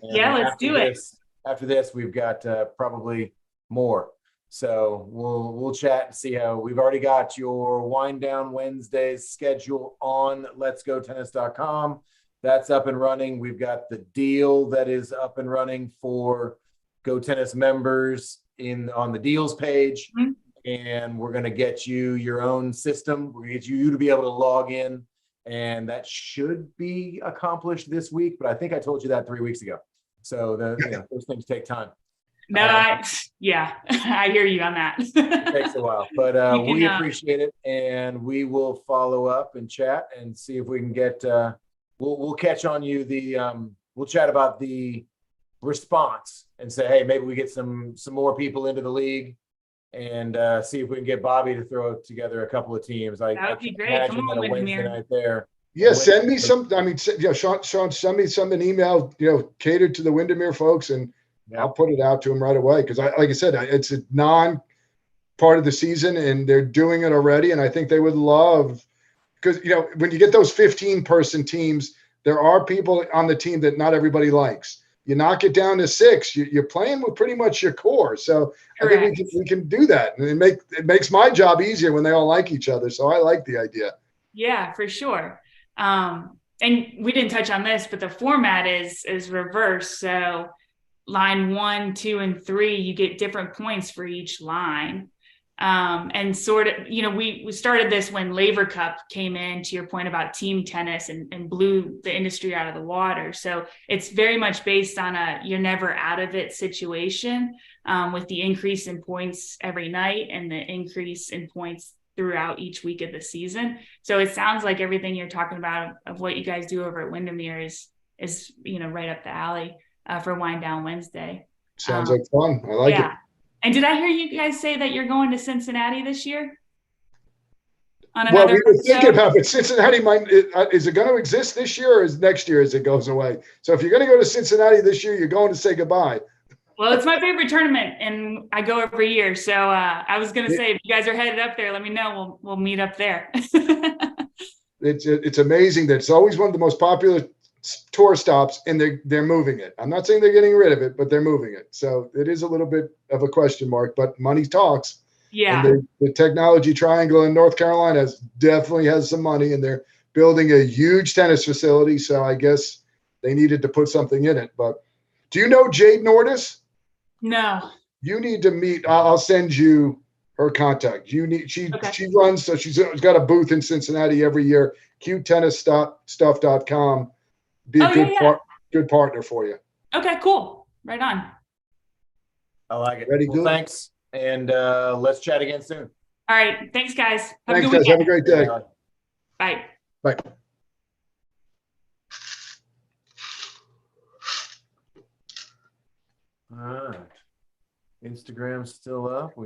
D: Yeah, let's do it.
A: After this, we've got probably more. So we'll chat and see how. We've already got your Wind Down Wednesdays schedule on letsgotennis.com. That's up and running. We've got the deal that is up and running for Go Tennis members on the deals page. Mm-hmm. And we're going to get you your own system. We're going to get you to be able to log in, and that should be accomplished this week. But I think I told you that 3 weeks ago. So those things take time.
D: No, I hear you on that.
A: It takes a while, but we appreciate it, and we will follow up and chat and see if we can get. We'll catch on you. We'll chat about the response and say, hey, maybe we get some more people into the league, and see if we can get Bobby to throw together a couple of teams.
D: That would be great.
A: Imagine that a Wednesday night there.
C: Yeah, send me some. I mean, Sean, send me an email. Catered to the Windermere folks, and I'll put it out to them right away because, like I said, it's a non-part of the season, and they're doing it already. And I think they would love because when you get those 15-person teams, there are people on the team that not everybody likes. You knock it down to 6, you're playing with pretty much your core. So
D: Correct.
C: I think we can do that, and it makes my job easier when they all like each other. So I like the idea.
D: Yeah, for sure. And we didn't touch on this, but the format is reversed. So line 1, 2, and 3, you get different points for each line. And sort of, we started this when Laver Cup came in, to your point about team tennis, and blew the industry out of the water. So it's very much based on a you're never out of it situation, with the increase in points every night and the increase in points throughout each week of the season. So it sounds like everything you're talking about of what you guys do over at Windermere is right up the alley for Wind Down Wednesday.
C: Sounds like fun. I like it.
D: And did I hear you guys say that you're going to Cincinnati this year?
C: Well, we were thinking about it. Cincinnati is it going to exist this year, or is next year as it goes away? So if you're going to go to Cincinnati this year, you're going to say goodbye.
D: Well, it's my favorite tournament, and I go every year. So I was going to say, if you guys are headed up there, let me know. We'll meet up there.
C: It's amazing that it's always one of the most popular tour stops, and they're moving it. I'm not saying they're getting rid of it, but they're moving it. So it is a little bit of a question mark, but money talks.
D: Yeah.
C: And the technology triangle in North Carolina definitely has some money, and they're building a huge tennis facility. So I guess they needed to put something in it. But do you know Jade Nordis?
D: No.
C: You need to meet. I'll send you her contact. She runs, so she's got a booth in Cincinnati every year. cutetennisstuff.com. Be a good partner for you.
D: Okay, cool. Right on.
A: I like it.
C: Ready,
A: well,
C: good.
A: Thanks. And let's chat again soon.
D: All right. Thanks, guys.
C: Thanks, guys. Have a great day.
D: Bye.
C: Bye.
A: All right. Instagram's still up.